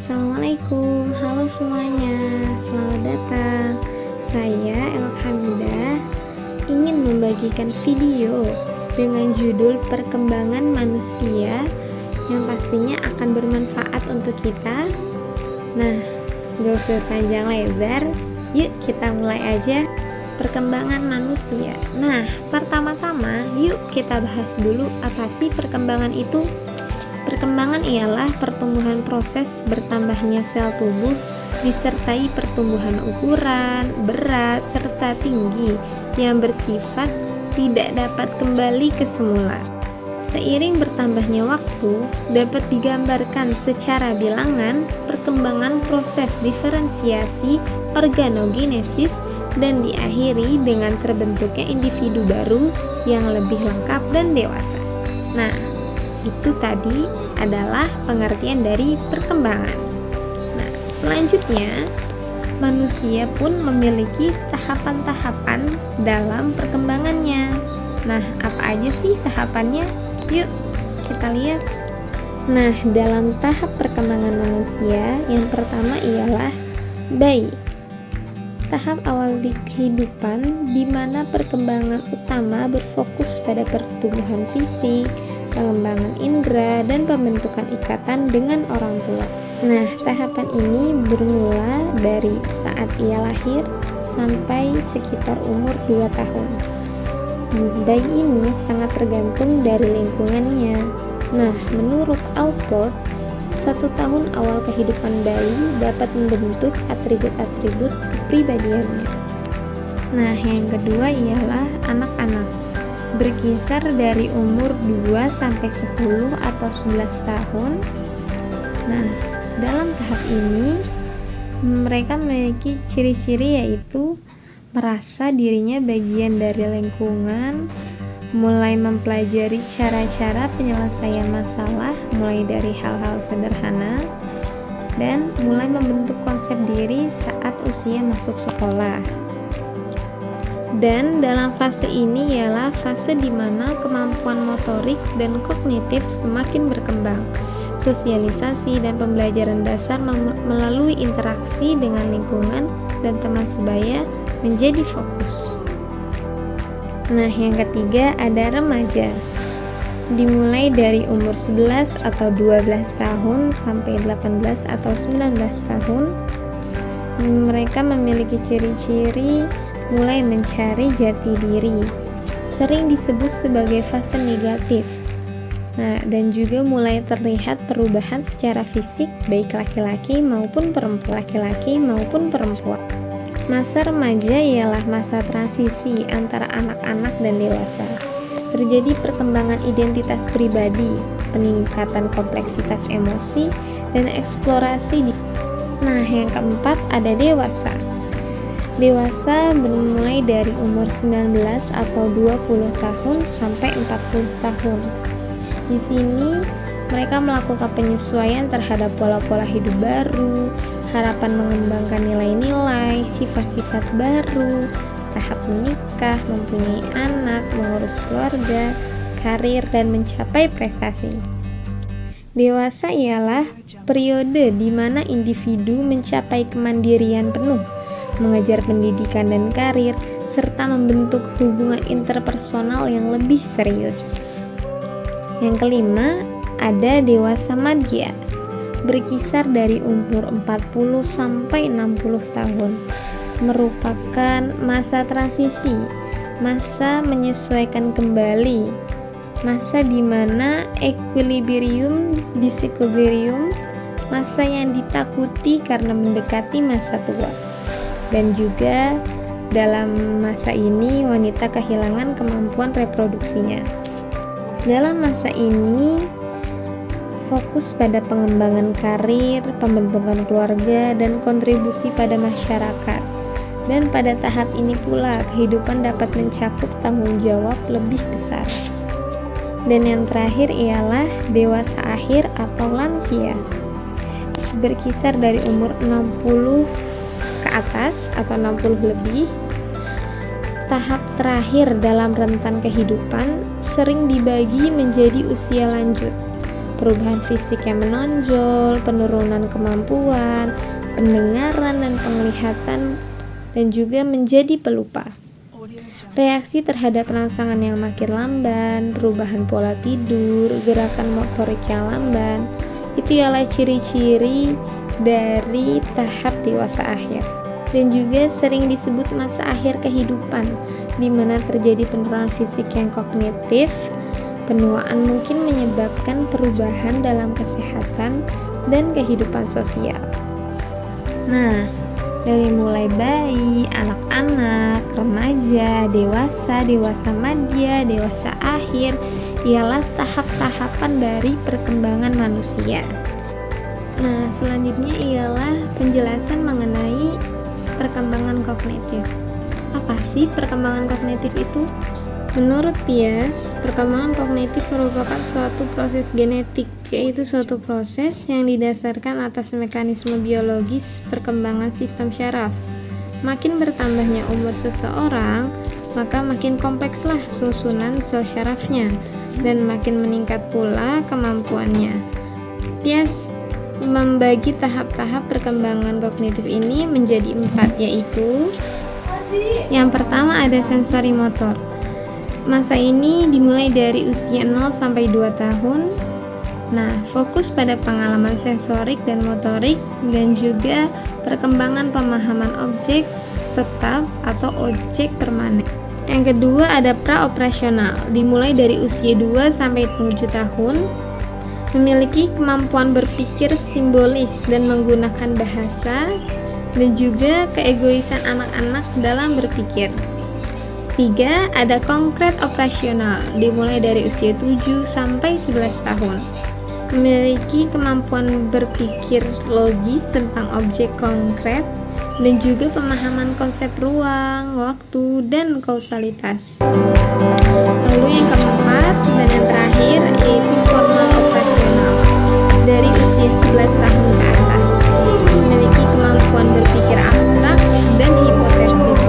Assalamualaikum, halo semuanya, selamat datang. Saya Elok Hamidah ingin membagikan video dengan judul perkembangan manusia yang pastinya akan bermanfaat untuk kita. Nah, gak usah panjang lebar, yuk kita mulai aja. Perkembangan manusia. Nah, pertama-tama yuk kita bahas dulu apa sih perkembangan itu. Perkembangan ialah pertumbuhan proses bertambahnya sel tubuh disertai pertumbuhan ukuran, berat, serta tinggi yang bersifat tidak dapat kembali ke semula. Seiring bertambahnya waktu, dapat digambarkan secara bilangan perkembangan proses diferensiasi organogenesis dan diakhiri dengan terbentuknya individu baru yang lebih lengkap dan dewasa. Nah, itu tadi adalah pengertian dari perkembangan. Nah, selanjutnya manusia pun memiliki tahapan-tahapan dalam perkembangannya. Nah, apa aja sih tahapannya? Yuk kita lihat. Nah, dalam tahap perkembangan manusia, yang pertama ialah bayi. Tahap awal di kehidupan di mana perkembangan utama berfokus pada pertumbuhan fisik, pengembangan indera, dan pembentukan ikatan dengan orang tua. Nah, tahapan ini bermula dari saat ia lahir sampai sekitar umur 2 tahun. Bayi ini sangat tergantung dari lingkungannya. Nah, menurut Alport, 1 tahun awal kehidupan bayi dapat membentuk atribut-atribut kepribadiannya. Nah, yang kedua ialah anak-anak. Berkisar dari umur 2 sampai 10 atau 11 tahun. Nah, dalam tahap ini mereka memiliki ciri-ciri yaitu merasa dirinya bagian dari lingkungan, mulai mempelajari cara-cara penyelesaian masalah mulai dari hal-hal sederhana, dan mulai membentuk konsep diri saat usia masuk sekolah. Dan dalam fase ini ialah fase di mana kemampuan motorik dan kognitif semakin berkembang. Sosialisasi dan pembelajaran dasar melalui interaksi dengan lingkungan dan teman sebaya menjadi fokus. Nah, yang ketiga ada remaja. Dimulai dari umur 11 atau 12 tahun sampai 18 atau 19 tahun, mereka memiliki ciri-ciri mulai mencari jati diri, sering disebut sebagai fase negatif. Nah, dan juga mulai terlihat perubahan secara fisik baik laki-laki maupun perempuan. Masa remaja ialah masa transisi antara anak-anak dan dewasa. Terjadi perkembangan identitas pribadi, peningkatan kompleksitas emosi, dan eksplorasi. Nah, yang keempat ada dewasa. Dewasa bermulai dari umur 19 atau 20 tahun sampai 40 tahun. Di sini mereka melakukan penyesuaian terhadap pola-pola hidup baru, harapan mengembangkan nilai-nilai, sifat-sifat baru, tahap menikah, mempunyai anak, mengurus keluarga, karir, dan mencapai prestasi. Dewasa ialah periode di mana individu mencapai kemandirian penuh, mengejar pendidikan dan karir, serta membentuk hubungan interpersonal yang lebih serius. Yang kelima, ada dewasa madya. Berkisar dari umur 40 sampai 60 tahun. Merupakan masa transisi, masa menyesuaikan kembali, masa di mana equilibrium, disequilibrium, masa yang ditakuti karena mendekati masa tua. Dan juga dalam masa ini wanita kehilangan kemampuan reproduksinya. Dalam masa ini fokus pada pengembangan karir, pembentukan keluarga, dan kontribusi pada masyarakat. Dan pada tahap ini pula kehidupan dapat mencakup tanggung jawab lebih besar. Dan yang terakhir ialah dewasa akhir atau lansia. Berkisar dari umur 60 ke atas atau 60 lebih. Tahap terakhir dalam rentan kehidupan sering dibagi menjadi usia lanjut. perubahan fisik yang menonjol, penurunan kemampuan, pendengaran dan penglihatan, dan juga menjadi pelupa. Reaksi terhadap rangsangan yang makin lamban, perubahan pola tidur, gerakan motorik yang lamban, itu ialah ciri-ciri dari tahap dewasa akhir. Dan juga sering disebut masa akhir kehidupan, di mana terjadi penurunan fisik yang kognitif. Penuaan mungkin menyebabkan perubahan dalam kesehatan dan kehidupan sosial. Nah, dari mulai bayi, anak-anak, remaja, dewasa madya, dewasa akhir, ialah tahap-tahapan dari perkembangan manusia. Nah, selanjutnya ialah penjelasan mengenai perkembangan kognitif. Apa sih perkembangan kognitif itu? Menurut Piaget, perkembangan kognitif merupakan suatu proses genetik, yaitu suatu proses yang didasarkan atas mekanisme biologis perkembangan sistem syaraf. Makin bertambahnya umur seseorang, maka makin komplekslah susunan sel syarafnya, dan makin meningkat pula kemampuannya. Piaget membagi tahap-tahap perkembangan kognitif ini menjadi 4, yaitu yang pertama ada sensori motor. Masa ini dimulai dari usia 0 sampai 2 tahun. Nah, fokus pada pengalaman sensorik dan motorik, dan juga perkembangan pemahaman objek tetap atau objek permanen. Yang kedua ada praoperasional, dimulai dari usia 2 sampai 7 tahun. Memiliki kemampuan berpikir simbolis dan menggunakan bahasa, dan juga keegoisan anak-anak dalam berpikir. 3. Ada konkret operasional, dimulai dari usia 7 sampai 11 tahun. Memiliki kemampuan berpikir logis tentang objek konkret, dan juga pemahaman konsep ruang, waktu, dan kausalitas. Lalu yang keempat dan yang terakhir yaitu formal operasional, dari usia 11 tahun ke atas. Memiliki kemampuan berpikir abstrak dan hipotesis,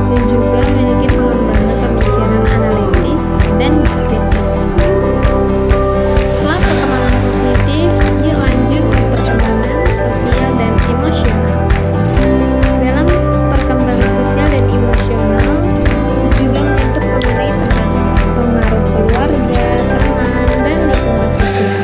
dan juga memiliki pengembangan pemikiran analitis dan kritis. Setelah perkembangan kognitif, yuk lanjut ke perkembangan sosial dan emosional. Dalam perkembangan sosial dan emosional juga membentuk mengenai tentang pengaruh keluarga, teman, dan lingkungan sosial.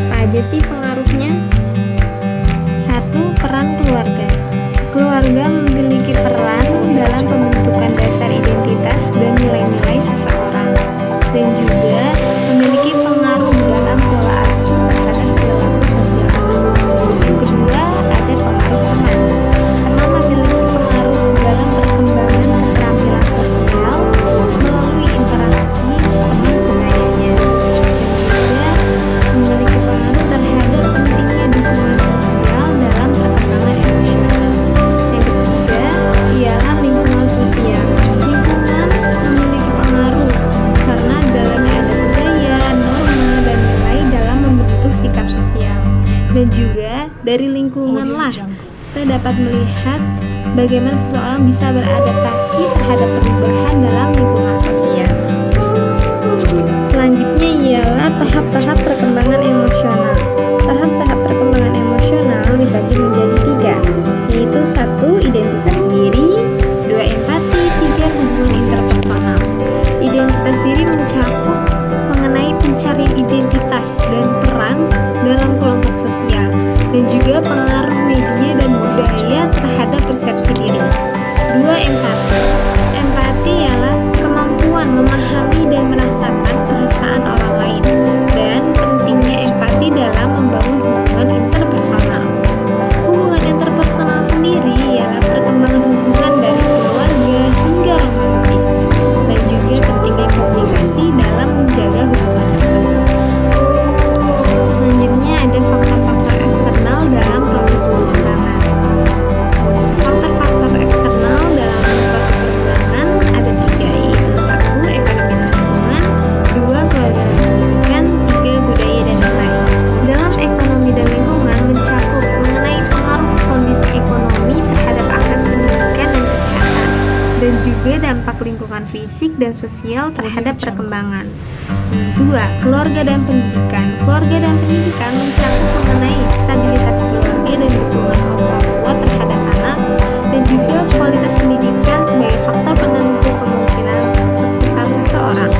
Apa aja sih pengaruhnya? 1. Peran keluarga. Keluarga memiliki peran dalam pembentukan dasar identitas dan nilai-nilai seseorang, dan juga memiliki pengaruh dalam pola asuh terhadap perilaku sosial anak. Yang kedua, ada pengaruh teman. Teman memiliki pengaruh dalam perkembangan keterampilan sosial melalui interaksi teman sebayanya, dan juga memiliki pengaruh terhadap pentingnya dukungan sosial dalam perkembangan emosional. Yang ketiga ialah lingkungan sosial. Lingkungan memiliki pengaruh karena dalamnya ada budaya, norma, dan nilai dalam membentuk sikap sosial. Dan juga dari lingkunganlah kita dapat melihat bagaimana seseorang bisa beradaptasi terhadap perubahan dalam lingkungan sosial. Selanjutnya ialah tahap-tahap perkembangan emosional. Tahap-tahap perkembangan emosional dibagi menjadi 3, yaitu 1. Identitas diri, 2. Empati, 3. Hubungan interpersonal. Identitas diri mencakup mengenai pencarian identitas dan peran dalam kelompok sosial, dan juga pengaruh media dan budaya terhadap persepsi diri. 2. Empati. Empati ialah kemampuan memahami dan merasakan perasaan orang lain, dan pentingnya empati dalam membangun hubungan interpersonal. Hubungan interpersonal sendiri ialah perkembangan hubungan dari keluarga hingga romantis, dan juga pentingnya komunikasi dalam menjaga hubungan tersebut. Selanjutnya ada faktor-faktor eksternal dalam proses perkembangan. Faktor-faktor eksternal dalam proses perkembangan ada 3, yaitu 1. Ekonomi dan lingkungan, 2. Keluarga dan pendidikan, 3. Budaya dan nilai. Dalam fisik dan sosial terhadap perkembangan. 2. Keluarga dan pendidikan. Keluarga dan pendidikan mencakup mengenai stabilitas keluarga dan dukungan orang tua terhadap anak, dan juga kualitas pendidikan sebagai faktor penentu kemungkinan kesuksesan seseorang.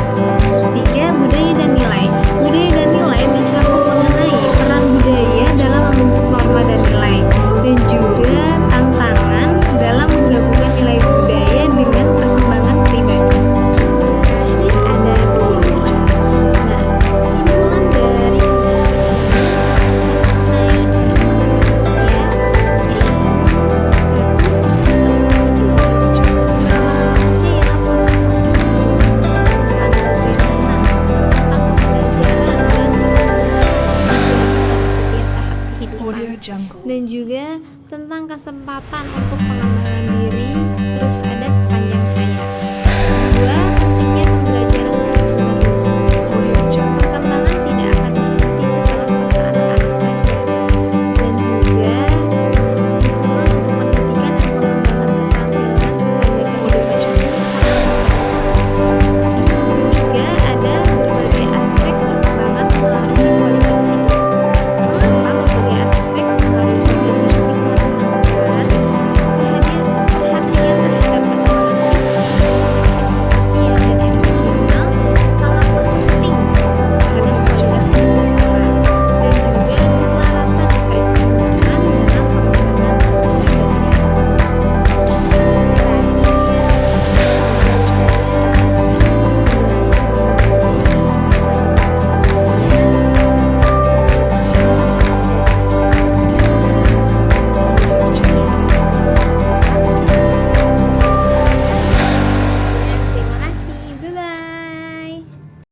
3. Budaya dan nilai. Budaya dan nilai mencakup mengenai peran budaya dalam membentuk norma dan nilai, dan juga tantangan dalam menggabungkan nilai budaya dengan perkembangan pribadi. Ini ada kesimpulan. Nah, kesimpulan dari dan juga tentang kesempatan untuk pengembangan diri, terus ada